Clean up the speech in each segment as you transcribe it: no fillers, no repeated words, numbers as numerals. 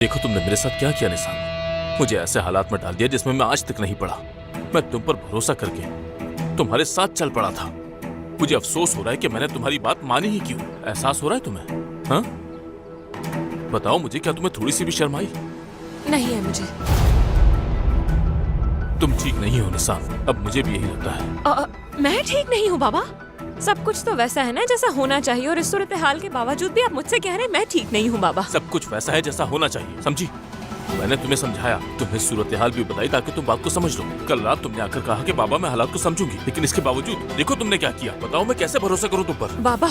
देखो तुमने मेरे साथ क्या किया निशान। मुझे ऐसे हालात में डाल दिया जिसमें मैं आज तक नहीं पड़ा। मैं तुम पर भरोसा करके तुम्हारे साथ चल पड़ा था। मुझे अफसोस हो रहा है कि मैंने तुम्हारी बात मानी ही क्यों। एहसास हो रहा है तुम्हें? हाँ, बताओ मुझे, क्या तुम्हें थोड़ी सी भी शर्म आई? नहीं है मुझे। तुम ठीक नहीं हो निशान, अब मुझे भी यही लगता है। मैं ठीक नहीं हूँ बाबा। सब कुछ तो वैसा है ना जैसा होना चाहिए, और इस सूरत हाल के बावजूद भी आप मुझसे कह रहे हैं मैं ठीक नहीं हूँ बाबा। सब कुछ वैसा है जैसा होना चाहिए, समझी? मैंने तुम्हें समझाया, तुम्हें सूरत हाल भी बताई ताकि तुम बात को समझ लो। कल रात तुमने आकर कहा कि बाबा मैं हालात को समझूंगी, लेकिन इसके बावजूद देखो तुमने क्या किया। बताओ मैं कैसे भरोसा करूँ तुम पर? बाबा,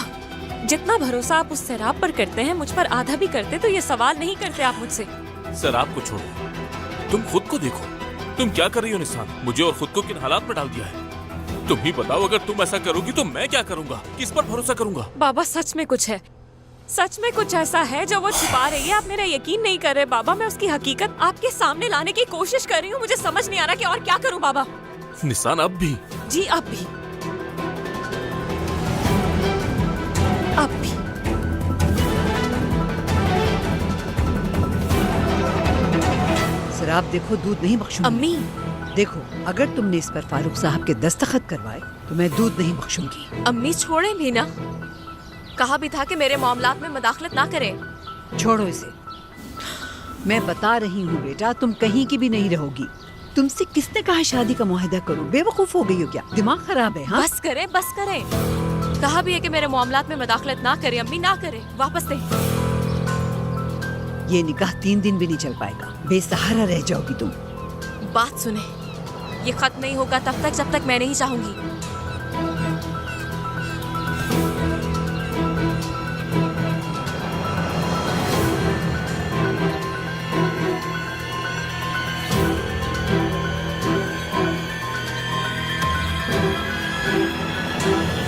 जितना भरोसा आप उस शराब पर करते हैं मुझ पर आधा भी करते तो ये सवाल नहीं करते आप मुझसे। शराब को छोड़ो, तुम खुद को देखो। तुम क्या कर रही हो निशान? मुझे और खुद को किन हालात में डाल दिया है। तुम ही बताओ, अगर तुम ऐसा करोगी तो मैं क्या करूंगा? किस पर भरोसा करूंगा? बाबा सच में कुछ है, सच में कुछ ऐसा है जो वो छुपा रही है। आप मेरा यकीन नहीं कर रहे बाबा। मैं उसकी हकीकत आपके सामने लाने की कोशिश कर रही हूँ। मुझे समझ नहीं आ रहा कि और क्या करूँ बाबा। निशान अब भी? जी अब भी, अब भी। शराब देखो, दूध नहीं बख्शूंगी। अम्मी, देखो, अगर तुमने इस पर फारूक साहब के दस्तखत करवाए तो मैं दूध नहीं बख्शूंगी। अम्मी छोड़े भी ना। कहा भी था कि मेरे मामलात में मदाखलत ना करें। छोड़ो इसे। मैं बता रही हूँ बेटा, तुम कहीं की भी नहीं रहोगी। तुमसे किसने कहा शादी का मुआहदा करो? बेवकूफ हो गई हो क्या? दिमाग खराब है? हाँ, बस करें, बस करें। कहा भी है कि मेरे मामलात में मदाखलत ना करें। अम्मी ना करें, वापस दे। ये निकाह 3 दिन भी नहीं चल पाएगा। बेसहारा रह जाओगी तुम। बात सुने, ये खत्म नहीं होगा तब तक जब तक मैं नहीं चाहूंगी।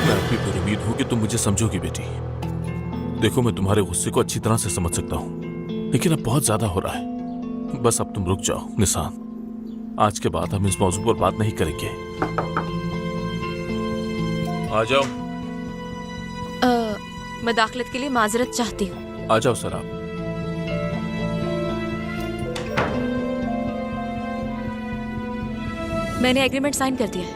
मैं अपनी पूरी उम्मीद हूँ कि तुम मुझे समझोगी बेटी। देखो मैं तुम्हारे गुस्से को अच्छी तरह से समझ सकता हूँ, लेकिन अब बहुत ज्यादा हो रहा है। बस अब तुम रुक जाओ निशान। आज के बाद हम इस मौजू पर बात नहीं करेंगे। आ जाओ। मदाखलत के लिए माजरत चाहती हूँ। आ जाओ सर आप। मैंने एग्रीमेंट साइन कर दिया है,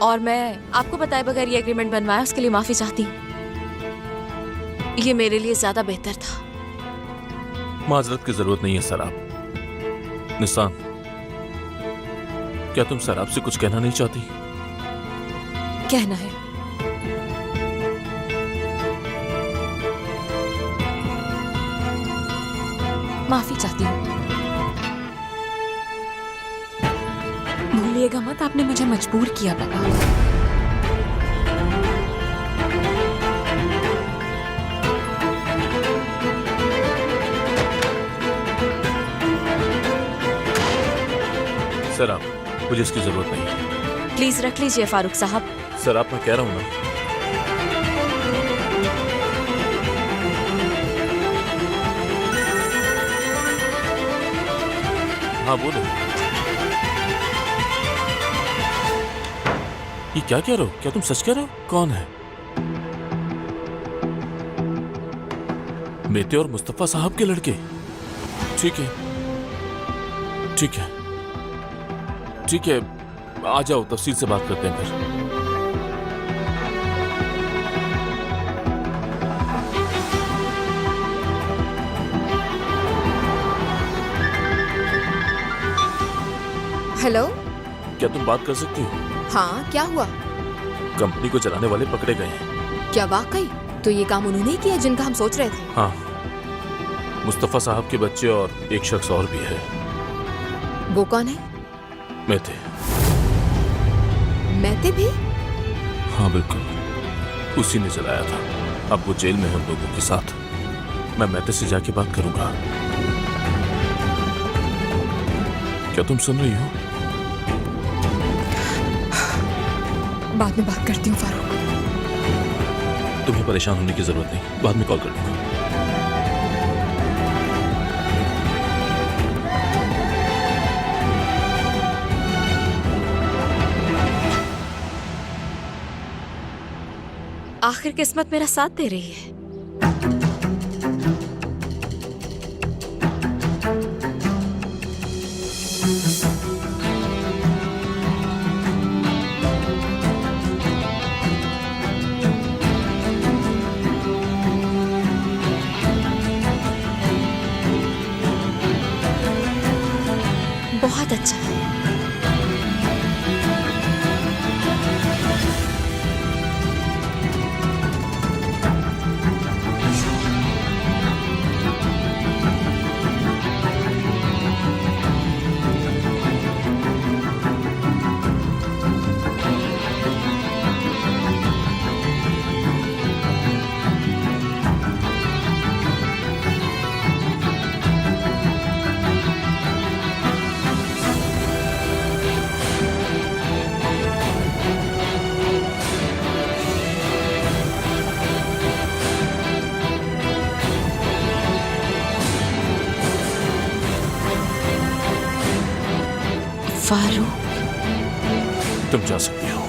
और मैं आपको बताए बगैर ये एग्रीमेंट बनवाया, उसके लिए माफी चाहती हूँ। ये मेरे लिए ज्यादा बेहतर था। माजरत की जरूरत नहीं है सर आप। निशान, क्या तुम सर आपसे कुछ कहना नहीं चाहती? कहना है। माफी चाहती हूँ। भूलिएगा मत, आपने मुझे मजबूर किया पापा। सर आप, मुझे इसकी जरूरत नहीं है। प्लीज रख लीजिए फारूक साहब। सर आप, मैं कह रहा हूं ना। हाँ बोलो। ये क्या कह रहे हो? क्या तुम सच कह रहे हो? कौन है? मेते और मुस्तफा साहब के लड़के? ठीक है, ठीक है, ठीक है। आ जाओ, तफसील से बात करते हैं फिर। हेलो। क्या तुम बात कर सकती हो? हाँ, क्या हुआ? कंपनी को चलाने वाले पकड़े गए हैं। क्या वाकई? तो ये काम उन्होंने ही किया जिनका हम सोच रहे थे? हाँ, मुस्तफा साहब के बच्चे और एक शख्स और भी है। वो कौन है? मेते। मैते भी? हाँ बिल्कुल, उसी ने चलाया था। अब वो जेल में है हम लोगों के साथ। मैं मैते से जाके बात करूंगा। क्या तुम सुन रही हो? बाद में बात करती हूँ फारूक। तुम्हें परेशान होने की जरूरत नहीं, बाद में कॉल कर लूंगा। आखिर किस्मत मेरा साथ दे रही है। बहुत अच्छा है। फारूक, तुम जा सकती हो।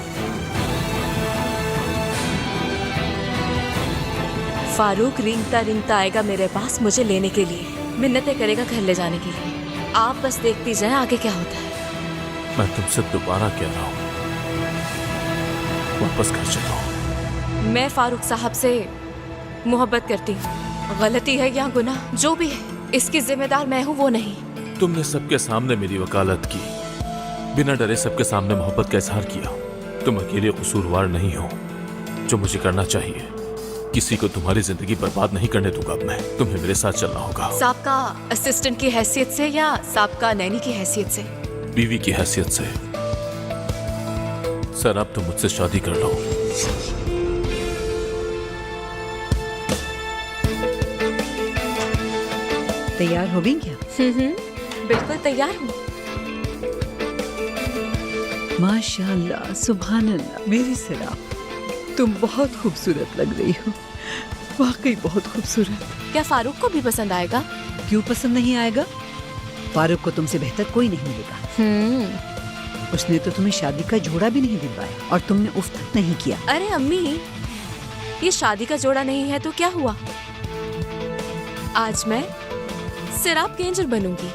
फारूक रेंगता रेंगता आएगा मेरे पास मुझे लेने के लिए, मिन्नतें करेगा घर ले जाने के लिए। आप बस देखती जाएं आगे क्या होता है। मैं तुमसे दोबारा कह रहा हूं, वापस घर चलो। मैं फारूक साहब से मोहब्बत करती हूँ। गलती है या गुनाह जो भी है, इसकी जिम्मेदार मैं हूँ, वो नहीं। तुमने सबके सामने मेरी वकालत की, बिना डरे सबके सामने मोहब्बत का इजहार किया। तुम अकेले कसूरवार नहीं हो। जो मुझे करना चाहिए, किसी को तुम्हारी जिंदगी बर्बाद नहीं करने दूंगा। अब मैं तुम्हें मेरे साथ चलना होगा। साबका असिस्टेंट की हैसियत से या साबका नैनी की हैसियत से? बीवी की हैसियत से। सर, अब तुम मुझसे शादी कर लो। तैयार हो गई क्या? बिल्कुल तैयार हूँ। माशाअल्लाह, सुभान अल्लाह। मेरी सलाम, तुम बहुत खूबसूरत लग रही हो, वाकई बहुत खूबसूरत। क्या फारूक को भी पसंद आएगा? क्यों पसंद नहीं आएगा? फारूक को तुमसे बेहतर कोई नहीं मिलेगा। उसने तो तुम्हें शादी का जोड़ा भी नहीं दिलवाया और तुमने उफ तक नहीं किया। अरे अम्मी, ये शादी का जोड़ा नहीं है तो क्या हुआ? आज मैं सिराप के एंजल बनूंगी,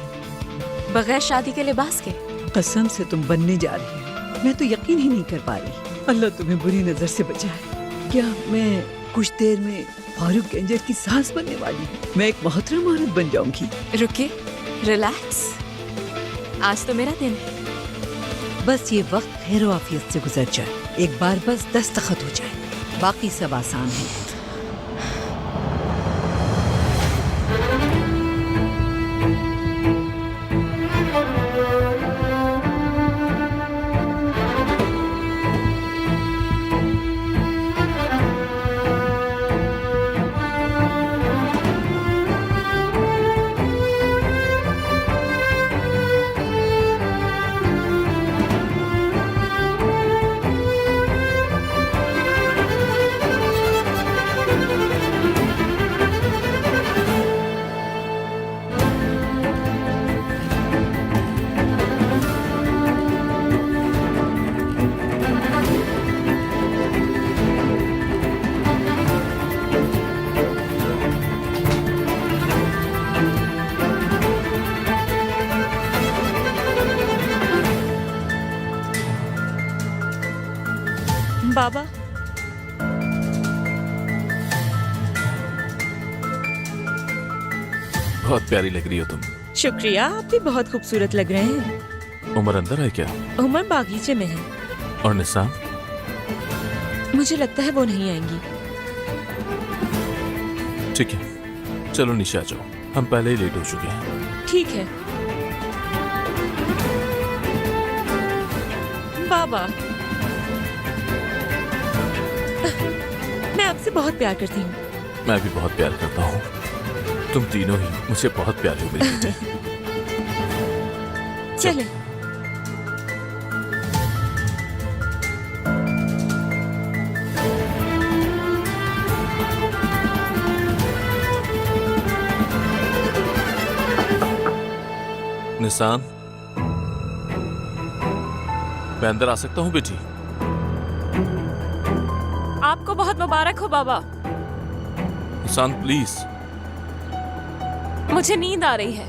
बगैर शादी के लिबास के। कसम से तुम बनने जा रही हो, मैं तो यकीन ही नहीं कर पा रही। अल्लाह तुम्हें बुरी नजर से बचाए। क्या मैं कुछ देर में फारूक एंजल की सास बनने वाली हूँ? मैं एक मोहतरम औरत बन जाऊंगी। रुकिए, रिलैक्स, आज तो मेरा दिन है। बस ये वक्त खैर आफियत से गुजर जाए, एक बार बस दस्तखत हो जाए, बाकी सब आसान है। बाबा, बहुत प्यारी लग रही हो तुम। शुक्रिया, आप भी बहुत खूबसूरत लग रहे हैं। उमर अंदर है क्या? उमर बागीचे में है। और निसाम? मुझे लगता है वो नहीं आएंगी। ठीक है, चलो नीचे आ जाओ, हम पहले ही लेट हो चुके हैं। ठीक है बाबा, मैं आपसे बहुत प्यार करती हूँ। मैं भी बहुत प्यार करता हूँ। तुम तीनों ही मुझे बहुत प्यारे हो मेरी बेटी। चले। निसान, मैं अंदर आ सकता हूँ बेटी? आपको बहुत मुबारक हो बाबा। Nissan please. मुझे नींद आ रही है।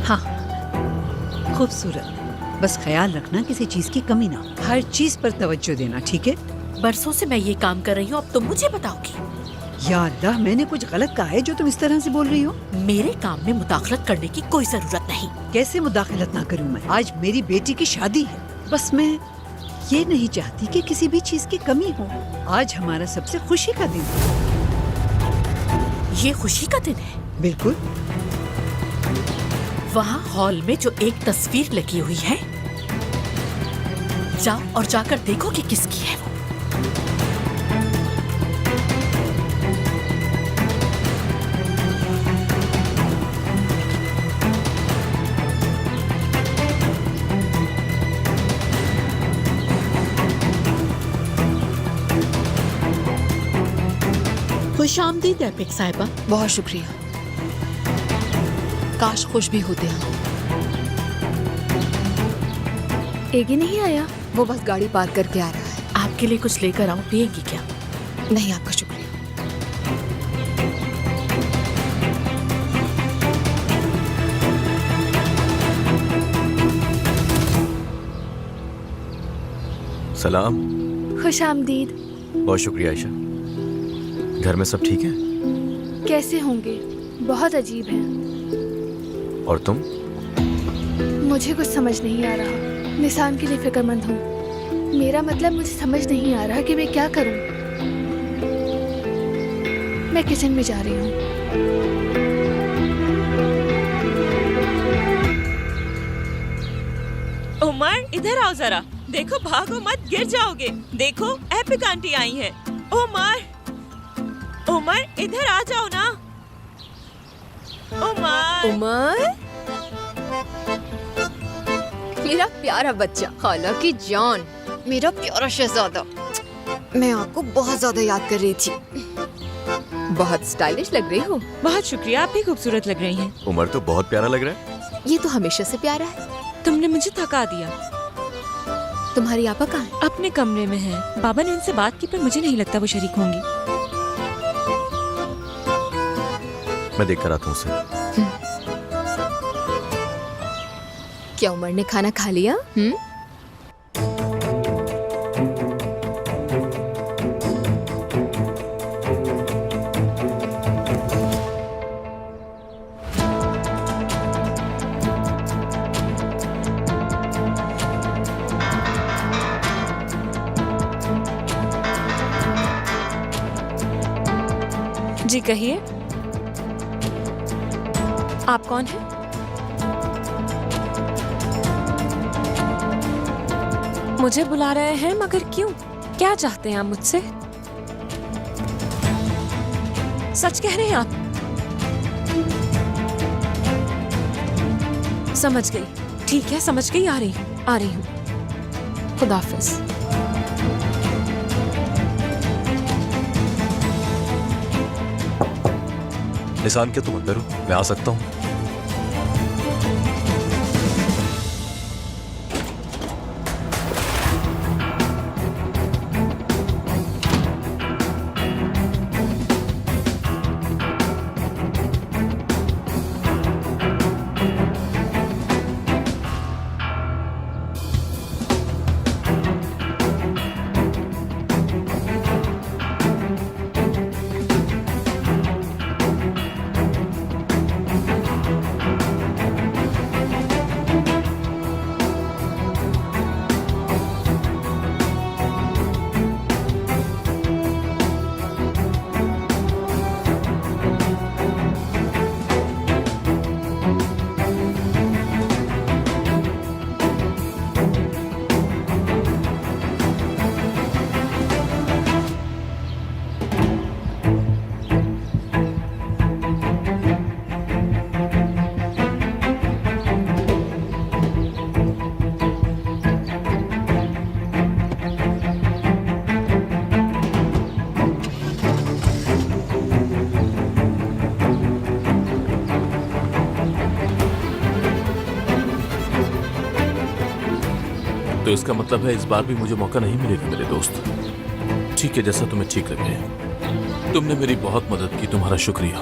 हाँ, खूबसूरत। बस ख्याल रखना किसी चीज की कमी ना हो। हर चीज पर तवज्जो देना, ठीक है? बरसों से मैं ये काम कर रही हूँ, अब तुम मुझे बताओगी? या अल्लाह, मैंने कुछ गलत कहा है जो तुम इस तरह से बोल रही हो? मेरे काम में मुदाखलत करने की कोई जरूरत नहीं। कैसे मुदाखलत ना करूं मैं? आज मेरी बेटी की शादी है, बस मैं ये नहीं चाहती कि किसी भी चीज की कमी हो। आज हमारा सबसे खुशी का दिन है। ये खुशी का दिन है? बिल्कुल। वहाँ हॉल में जो एक तस्वीर लगी हुई है, जाओ और जाकर देखो कि किसकी है वो। खुशामदीद एपिक साहिबा। बहुत शुक्रिया। काश खुश भी होते हम। एगी नहीं आया? वो बस गाड़ी पार्क करके आ रहा है। आपके लिए कुछ लेकर आऊं, पिएंगी क्या? नहीं, आपका शुक्रिया। सलाम। खुश आमदीद। बहुत शुक्रिया आयशा। घर में सब ठीक है? कैसे होंगे, बहुत अजीब हैं। और तुम? मुझे कुछ समझ नहीं आ रहा। निसान के लिए फिक्रमंद हूँ। मेरा मतलब, मुझे समझ नहीं आ रहा कि मैं क्या करूँ। मैं किचन में जा रही हूँ। उमर, इधर आओ जरा। देखो, भागो मत, गिर जाओगे। देखो, एपिक आंटी आई हैं। उमर, उमर, इधर आ जाओ ना। उमर, उमर, मेरा प्यारा बच्चा, खाला की जान, मेरा प्यारा शहजादा। मैं आपको बहुत ज्यादा याद कर रही थी। बहुत स्टाइलिश लग रही हो। बहुत शुक्रिया, आप भी खूबसूरत लग रही हैं। उमर तो बहुत प्यारा लग रहा है। ये तो हमेशा से प्यारा है। तुमने मुझे थका दिया। तुम्हारी आपा कहाँ है? अपने कमरे में है। बाबा ने उनसे बात की, पर मुझे नहीं लगता वो शरीक होंगी। मैं देख कर आता हूँ उसे। क्या उमर ने खाना खा लिया? जी कहिए, आप कौन हैं? मुझे बुला रहे हैं, मगर क्यों? क्या चाहते हैं आप मुझसे? सच कह रहे हैं आप? समझ गई, ठीक है, समझ गई। आ रही हूँ। खुदाफिज। निसान, क्या तुम अंदर हो? मैं आ सकता हूँ? तो इसका मतलब है इस बार भी मुझे मौका नहीं मिलेगा मेरे दोस्त। ठीक है, जैसा तुम्हें ठीक लगे। तुमने मेरी बहुत मदद की, तुम्हारा शुक्रिया।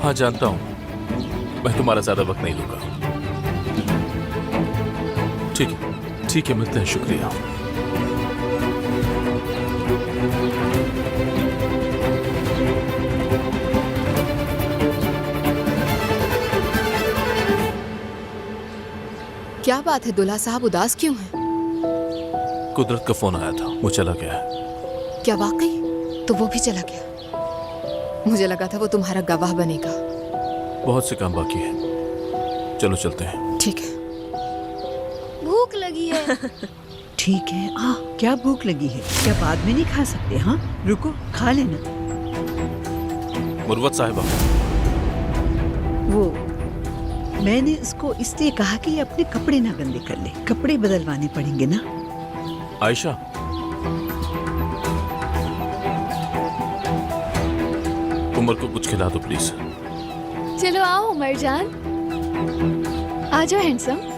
हाँ, जानता हूं मैं तुम्हारा ज्यादा वक्त नहीं लूंगा। ठीक है, मिलते हैं। शुक्रिया। क्या बात है दूल्हा साहब, उदास क्यों हैं? कुदरत का फोन आया था, वो चला गया है। क्या वाकई? तो वो भी चला गया? मुझे लगा था वो तुम्हारा गवाह बनेगा। बहुत से काम बाकी है, चलो चलते हैं। ठीक है। भूख लगी है। ठीक है। क्या भूख लगी है? क्या बाद में नहीं खा सकते? हाँ रुको, खा लेना। मुर्वत साहिबा, वो मैंने उसको इसलिए कहा कि ये अपने कपड़े ना गंदे कर ले, कपड़े बदलवाने पड़ेंगे ना। आयशा, उमर को कुछ खिला दो प्लीज। चलो आओ उमर जान, आ जाओ हैंडसम।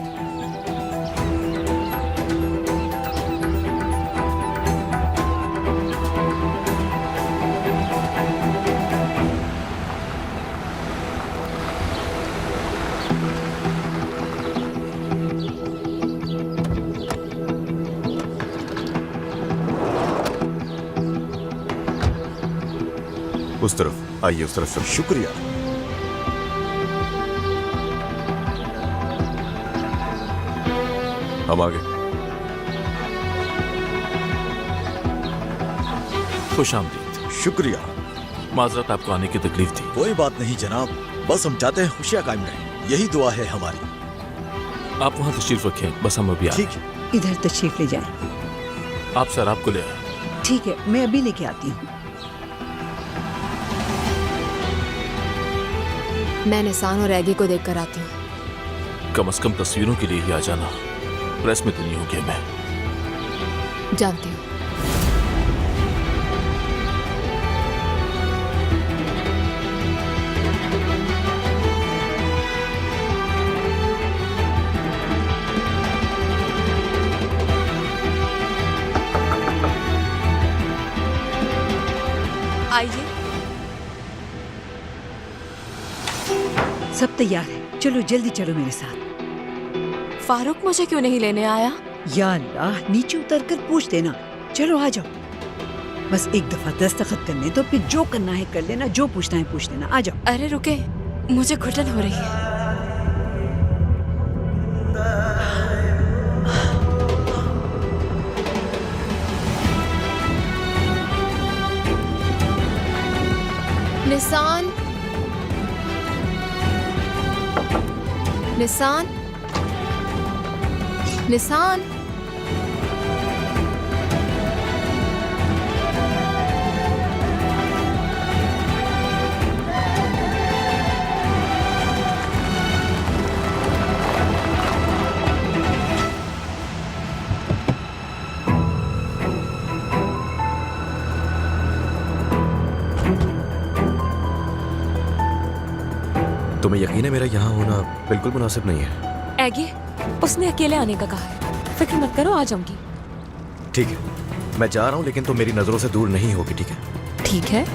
उस तरफ आइए, उस तरफ से। शुक्रिया। हम आगे। खुश आमदीद। शुक्रिया। माजरत आपको आने की तकलीफ थी। कोई बात नहीं जनाब, बस हम चाहते हैं खुशियां कायम रहें, यही दुआ है हमारी। आप वहाँ तशरीफ रखें, बस हम अभी आ रहे हैं। ठीक है। इधर तशरीफ ले जाए। आप सर आपको ले आए। ठीक है, मैं अभी लेके आती हूँ। मैं निसान और एगी को देखकर आती हूँ। कम से कम तस्वीरों के लिए ही आ जाना, प्रेस में तो नहीं होंगे। मैं जानती हूँ। आइए। सब तैयार है, चलो जल्दी चलो मेरे साथ। फारूक मुझे क्यों नहीं लेने आया? या अल्लाह, नीचे उतर कर पूछ देना। चलो आ जाओ। बस एक दफा दस्तखत करने तो फिर जो करना है कर लेना, जो पूछना है पूछ लेना। आ जाओ। अरे रुके, मुझे घुटन हो रही है। Nissan, Nissan, Nissan. तुम्हें यकीन है मेरा यहाँ होना बिल्कुल मुनासिब नहीं है? एगी, उसने अकेले आने का कहा है। फिक्र मत करो, आ जाऊंगी। ठीक है, मैं जा रहा हूँ, लेकिन तुम मेरी नजरों से दूर नहीं होगी, ठीक है? ठीक है।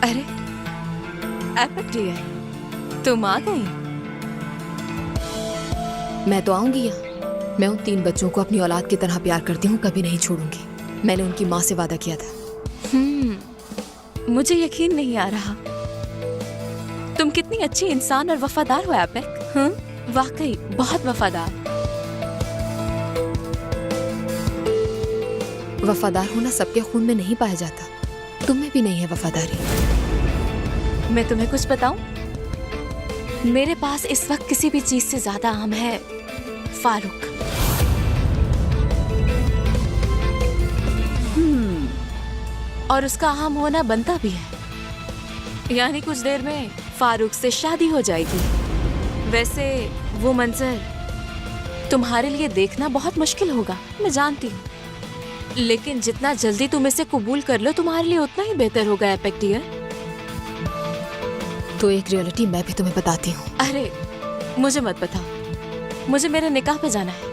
अरे एपिक डियर, तुम आ गई। मैं तो आऊंगी यहाँ। मैं उन 3 बच्चों को अपनी औलाद की तरह प्यार करती हूँ, कभी नहीं छोड़ूंगी। मैंने उनकी माँ से वादा किया था। मुझे यकीन नहीं आ रहा। तुम कितनी अच्छी इंसान और वफादार हो एपिक। वाकई बहुत वफादार। वफादार होना सबके खून में नहीं पाया जाता, तुम में भी नहीं है वफादारी। मैं तुम्हें कुछ बताऊं? मेरे पास इस वक्त किसी भी चीज से ज्यादा अहम है फारूक। और उसका अहम होना बनता भी है। यानी कुछ देर में फारूक से शादी हो जाएगी। वैसे वो मंजर तुम्हारे लिए देखना बहुत मुश्किल होगा, मैं जानती हूँ। लेकिन जितना जल्दी तुम इसे कबूल कर लो तुम्हारे लिए उतना ही बेहतर होगा एपिक डियर। तो एक रियलिटी मैं भी तुम्हें बताती हूँ। अरे मुझे मत बताओ, मुझे मेरे निकाह पे जाना है।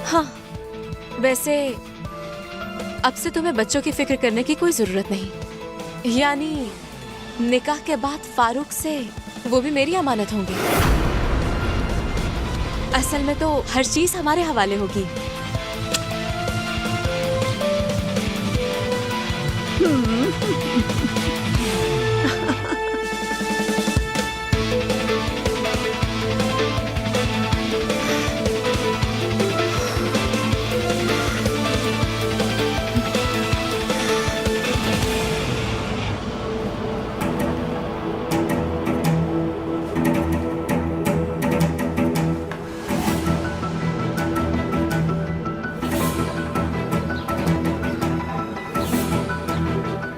हाँ वैसे अब से तुम्हें बच्चों की फिक्र करने की कोई जरूरत नहीं। यानी निकाह के बाद फारूक से वो भी मेरी अमानत होंगे। असल में तो हर चीज हमारे हवाले होगी।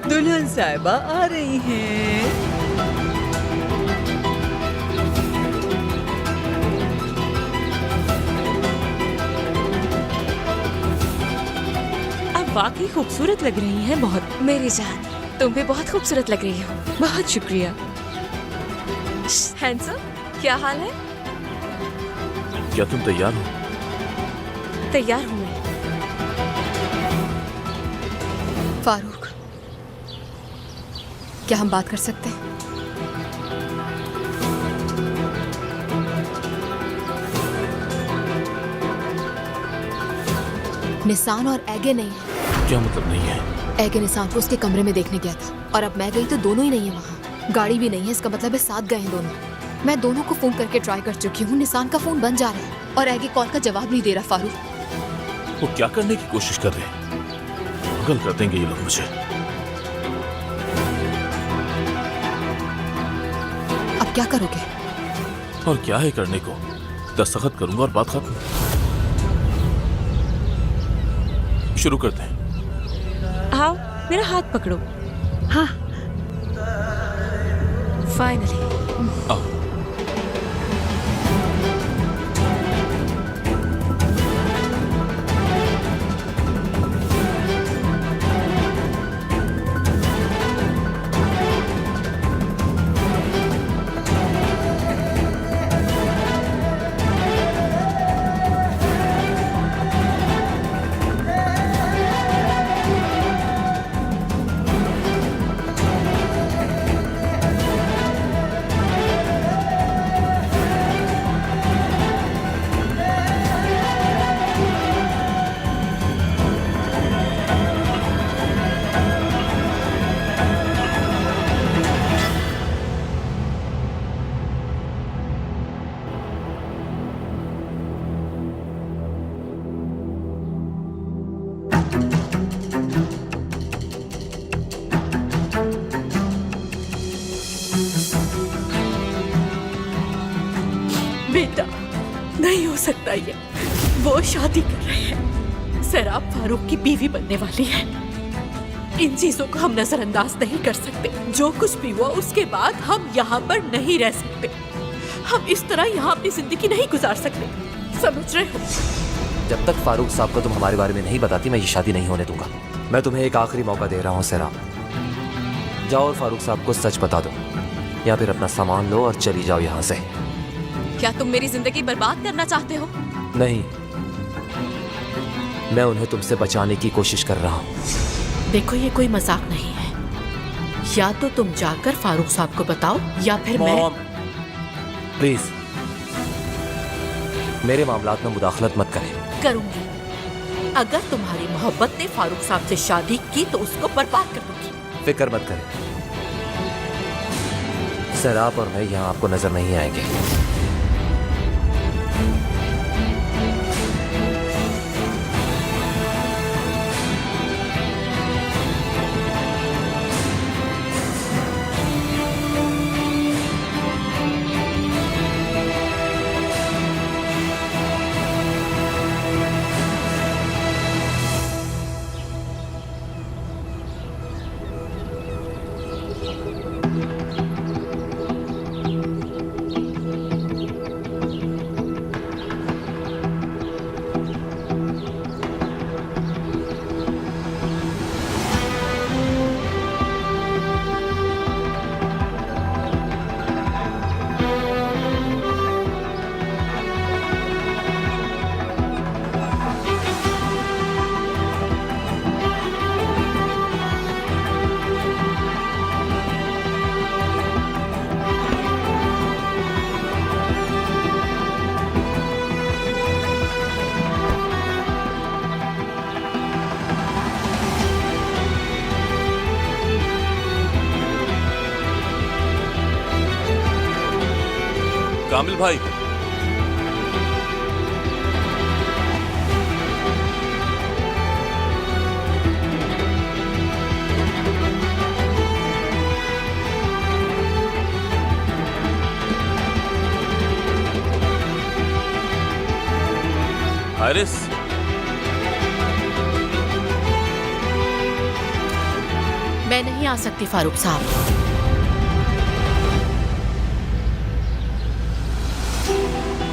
दुल्हन साहिबा आ रही हैं। आप वाकई खूबसूरत लग रही हैं बहुत। मेरी जान तुम भी बहुत खूबसूरत लग रही हो। बहुत शुक्रिया। हैंडसम, क्या हाल है? क्या तुम तैयार हो? तैयार हूँ मैं। फारूक, क्या हम बात कर सकते हैं? निसान और एगे नहीं है। क्या मतलब नहीं है? एगे निसान को उसके कमरे में देखने गया था और अब मैं गई तो दोनों ही नहीं है वहाँ। गाड़ी भी नहीं है, इसका मतलब है साथ गए हैं दोनों। मैं दोनों को फोन करके ट्राई कर चुकी हूँ। निसान का फोन बंद जा रहा है और एगे कॉल का जवाब नहीं दे रहा। फारूक, वो क्या करने की कोशिश कर रहे हैं? पागल कर देंगे ये लोग मुझे। अब क्या करोगे? और क्या है करने को? दस्तखत करूंगा और बात खत्म। शुरू करते हैं। आओ मेरा हाथ पकड़ो। हाँ फाइनली आओ। बेटा नहीं हो सकता ये। वो शादी कर रहे हैं। सराब फारूक की बीवी बनने वाली है। इन चीजों को हम नजरअंदाज नहीं कर सकते। जो कुछ भी हुआ उसके बाद हम यहाँ पर नहीं रह सकते। हम इस तरह यहाँ अपनी जिंदगी नहीं गुजार सकते, समझ रहे हो? जब तक फारूक साहब को तुम हमारे बारे में नहीं बताती मैं ये शादी नहीं होने दूंगा। मैं तुम्हें एक आखिरी मौका दे रहा हूँ सेरा। जाओ और फारूक साहब को सच बता दो या फिर अपना सामान लो और चली जाओ यहाँ से। क्या तुम मेरी जिंदगी बर्बाद करना चाहते हो? नहीं, मैं उन्हें तुमसे बचाने की कोशिश कर रहा हूँ। देखो ये कोई मजाक नहीं है। या तो तुम जाकर फारूक साहब को बताओ या फिर मैं। प्लीज मेरे मामलात में मुदाखलत मत करें। करूंगी। अगर तुम्हारी मोहब्बत ने फारूक साहब से शादी की तो उसको बर्बाद कर दूंगी। फिक्र मत करें, सराब और मैं यहाँ आपको नजर नहीं आएंगे। कामिल भाई, हारिस, मैं नहीं आ सकती फारूक साहब।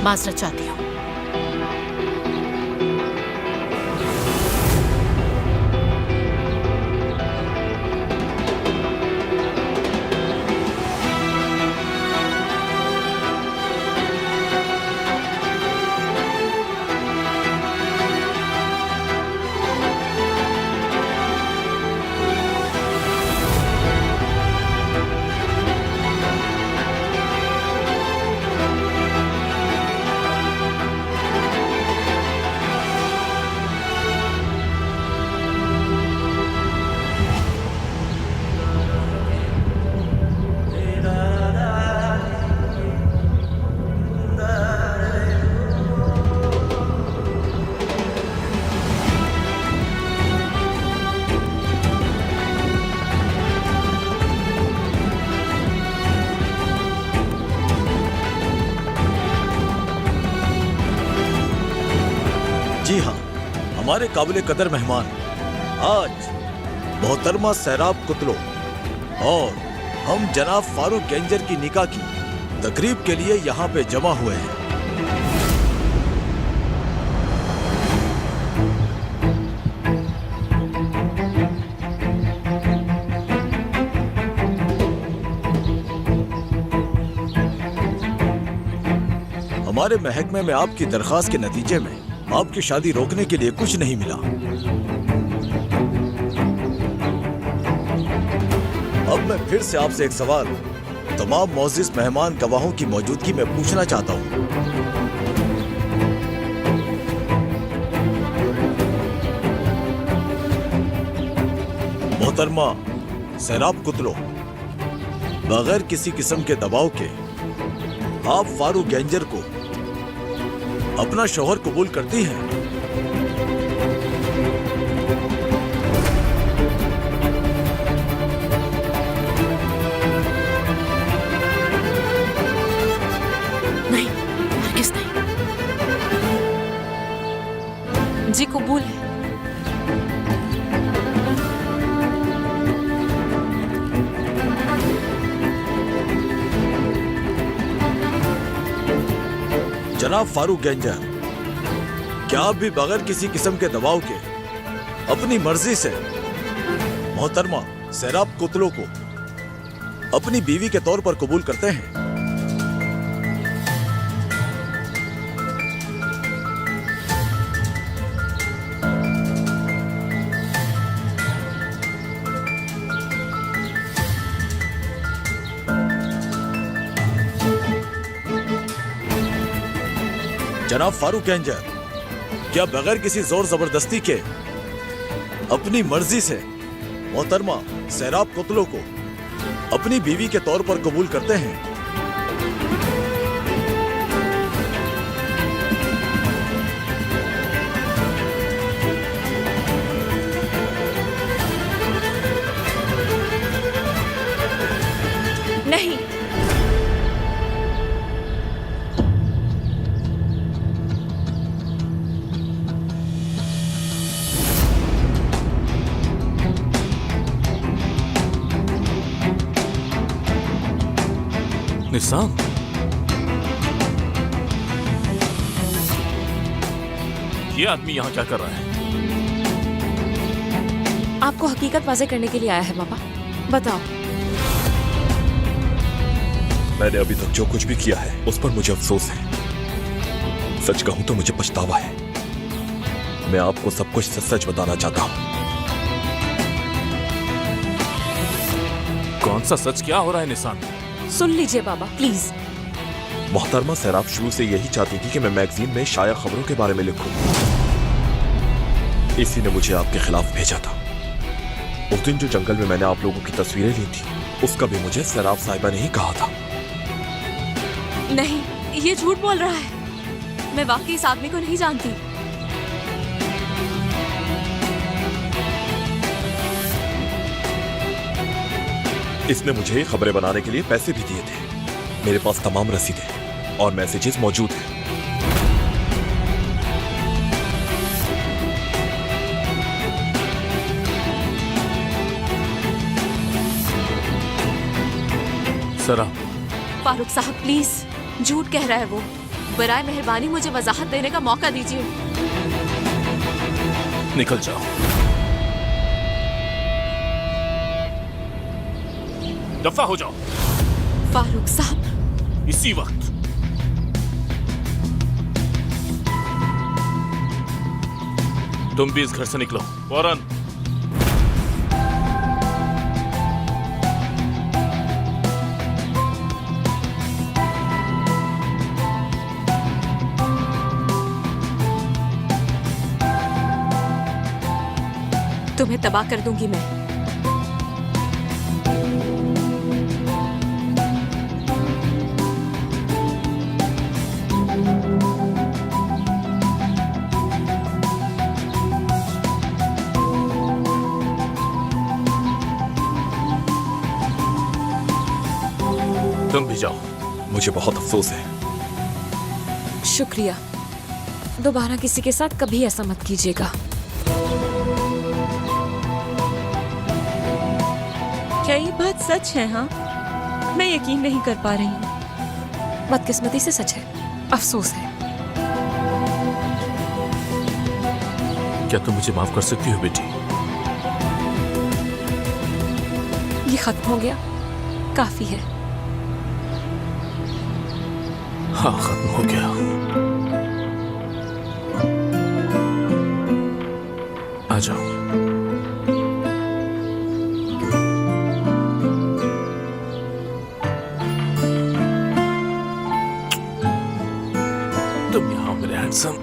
माजरत चाहती हूँ। जी हाँ, हमारे काबिले कदर मेहमान आज मोहतरमा सैराब कुतलो और हम जनाब फारूक गेंजर की निकाह की तकरीब के लिए यहाँ पे जमा हुए हैं। हमारे महकमे में आपकी दरखास्त के नतीजे में आपकी शादी रोकने के लिए कुछ नहीं मिला। अब मैं फिर से आपसे एक सवाल तमाम मौजूद मेहमान गवाहों की मौजूदगी में पूछना चाहता हूं। मोहतरमा सैराब कुतलो, बगैर किसी किस्म के दबाव के आप फारूक गेंजर को अपना शौहर कबूल करती हैं? नहीं, हरगिज़ नहीं। जी कबूल है। जनाब फारूक गेंजर, क्या आप भी बगैर किसी किस्म के दबाव के अपनी मर्जी से मोहतरमा सैराब कुतलो को अपनी बीवी के तौर पर कबूल करते हैं? जनाब फारूक गेंजर, क्या बगैर किसी जोर जबरदस्ती के अपनी मर्जी से मोहतरमा सैराब कुतलो को अपनी बीवी के तौर पर कबूल करते हैं? नहीं। निशान, ये आदमी यहाँ क्या कर रहा है? आपको हकीकत वाज़े करने के लिए आया है पापा। बताओ। मैंने अभी तक जो कुछ भी किया है उस पर मुझे अफसोस है। सच कहूं तो मुझे पछतावा है। मैं आपको सब कुछ सच बताना चाहता हूं। कौन सा सच, क्या हो रहा है निशान? सुन लीजिए बाबा प्लीज। मोहतरमा सैराब शुरू से यही चाहती थी कि मैं मैगजीन में शाया खबरों के बारे में लिखूं। इसी ने मुझे आपके खिलाफ भेजा था। उस दिन जो जंगल में मैंने आप लोगों की तस्वीरें ली थी, उसका भी मुझे सैराब साहिबा ने ही कहा था। नहीं, ये झूठ बोल रहा है। मैं वाकई इस आदमी को नहीं जानती। इसने मुझे खबरें बनाने के लिए पैसे भी दिए थे। मेरे पास तमाम रसीदें और मैसेजेस मौजूद हैं। सरा, फारूक साहब प्लीज, झूठ कह रहा है वो। बराए मेहरबानी मुझे वजाहत देने का मौका दीजिए। निकल जाओ। दफा हो जाओ। फारूक साहब, इसी वक्त। तुम भी इस घर से निकलो फौरन। तुम्हें तबाह कर दूंगी मैं। तुम भी जाओ। मुझे बहुत अफसोस है। शुक्रिया। दोबारा किसी के साथ कभी ऐसा मत कीजिएगा। क्या ये बात सच है? हाँ, मैं यकीन नहीं कर पा रही हूँ। बदकिस्मती से सच है, अफसोस है। क्या तुम मुझे माफ कर सकती हो बेटी? ये खत्म हो गया, काफी है। हाँ, खत्म हो गया। आ जाओ। तुम यहाँ मेरे हैंडसम।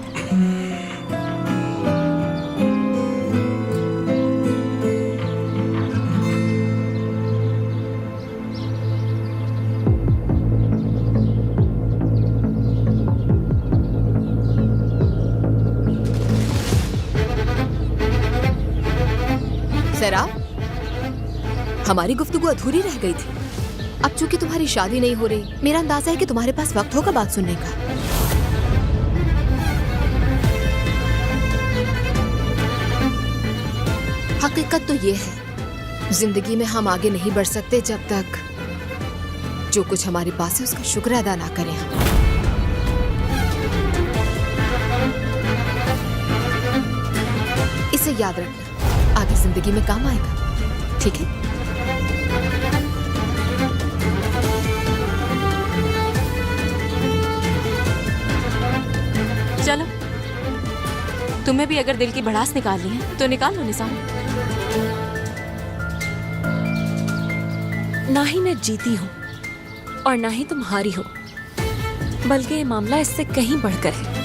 सरा, हमारी गुफ्तगू अधूरी रह गई थी। अब चूंकि तुम्हारी शादी नहीं हो रही, मेरा अंदाजा है कि तुम्हारे पास वक्त होगा बात सुनने का। हकीकत तो ये है, जिंदगी में हम आगे नहीं बढ़ सकते जब तक जो कुछ हमारे पास है उसका शुक्र अदा ना करें हम। इसे याद रखना, आगे जिंदगी में काम आएगा, ठीक है? चलो, तुम्हें भी अगर दिल की भड़ास निकालनी है तो निकाल लो निशान। ना ही मैं जीती हूँ और ना ही तुम हारी हो, बल्कि ये मामला इससे कहीं बढ़कर है।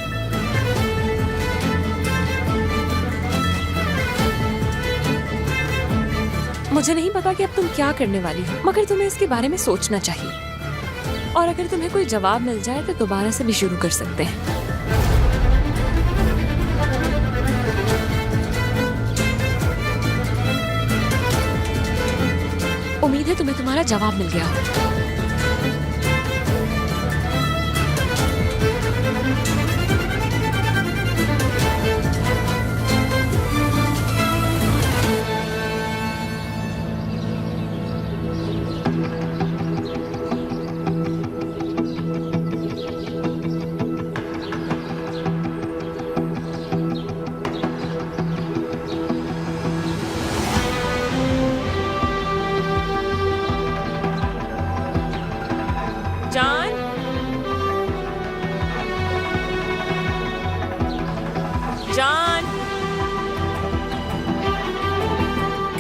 मुझे नहीं पता कि अब तुम क्या करने वाली हो, मगर तुम्हें इसके बारे में सोचना चाहिए। और अगर तुम्हें कोई जवाब मिल जाए तो दोबारा से भी शुरू कर सकते हैं। उम्मीद है तुम्हें तुम्हारा जवाब मिल गया हो। जान, जान,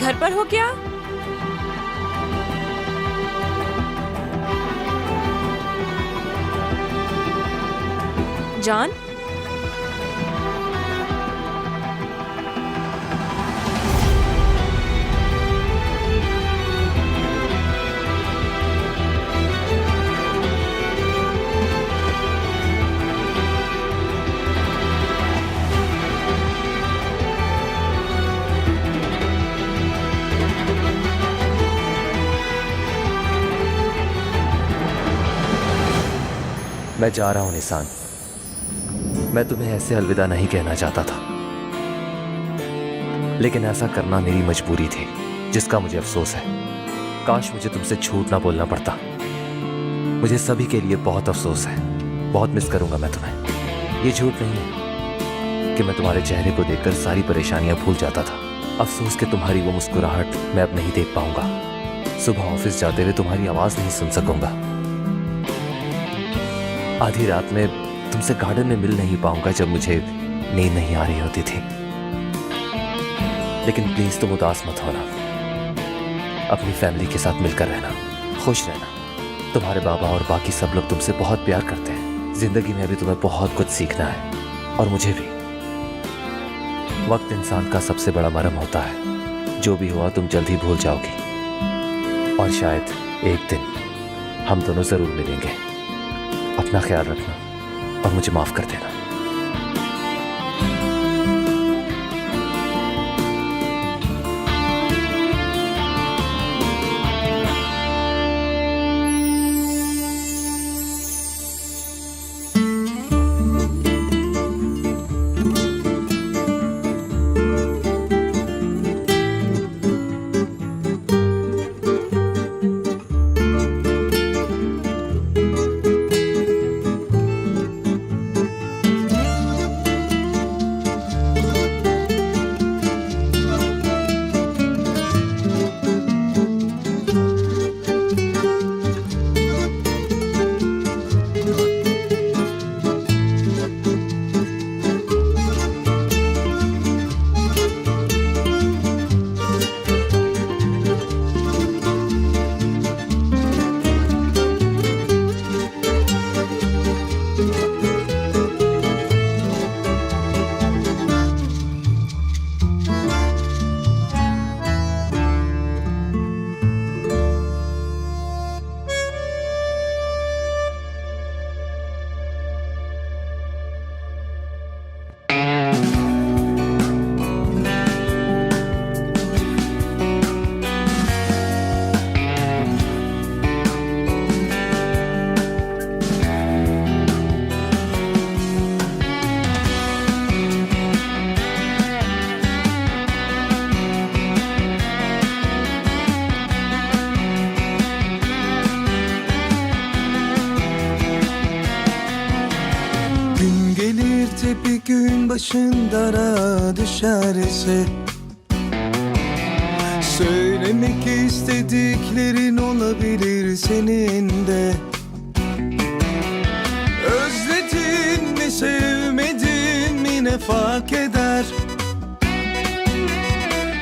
घर पर हो क्या? जान, मैं जा रहा हूं निसान। मैं तुम्हें ऐसे अलविदा नहीं कहना चाहता था, लेकिन ऐसा करना मेरी मजबूरी थी, जिसका मुझे अफसोस है। काश मुझे तुमसे झूठ ना बोलना पड़ता। मुझे सभी के लिए बहुत अफसोस है। बहुत मिस करूंगा मैं तुम्हें। ये झूठ नहीं है कि मैं तुम्हारे चेहरे को देखकर सारी परेशानियां भूल जाता था। अफसोस कि तुम्हारी वो मुस्कुराहट मैं अब नहीं देख पाऊंगा। सुबह ऑफिस जाते हुए तुम्हारी आवाज नहीं सुन सकूंगा। आधी रात में तुमसे गार्डन में मिल नहीं पाऊंगा जब मुझे नींद नहीं आ रही होती थी। लेकिन प्लीज तुम उदास मत होना। अपनी फैमिली के साथ मिलकर रहना, खुश रहना। तुम्हारे बाबा और बाकी सब लोग तुमसे बहुत प्यार करते हैं। जिंदगी में अभी तुम्हें बहुत कुछ सीखना है, और मुझे भी। वक्त इंसान का सबसे बड़ा मरहम होता है। जो भी हुआ तुम जल्द ही भूल जाओगी, और शायद एक दिन हम दोनों जरूर मिलेंगे। अपना ख्याल रखना और मुझे माफ कर देना। Bir gün başın dara düşerse, söylemek istediklerin olabilir senin de. Özledin mi, sevmedin mi, ne fark eder?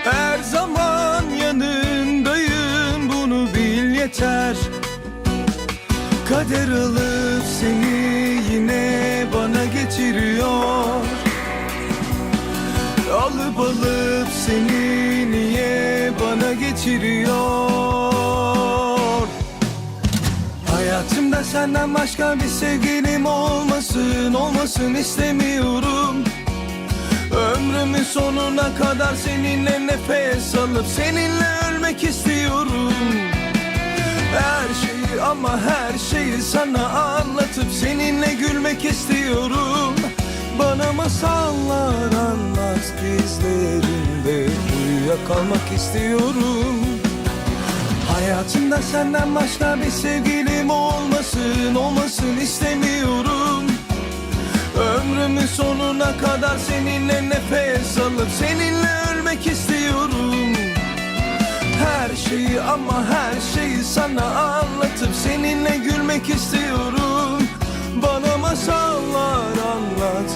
Her zaman yanındayım, bunu bil yeter. Kader alıp seni yine bana getiriyor. Alıp seni niye bana getiriyor? Hayatımda senden başka bir sevgilim olmasın istemiyorum. Ömrümün sonuna kadar seninle nefes alıp seninle ölmek istiyorum. Her şeyi ama her şeyi sana anlatıp seninle gülmek istiyorum. Bana masallar anlat, dizlerinde uyuyakalmak istiyorum. Hayatımda senden başka bir sevgilim olmasın istemiyorum. Ömrümün sonuna kadar seninle nefes alıp seninle ölmek istiyorum. Her şeyi ama her şeyi sana anlatıp seninle gülmek istiyorum. Bana masallar anlat,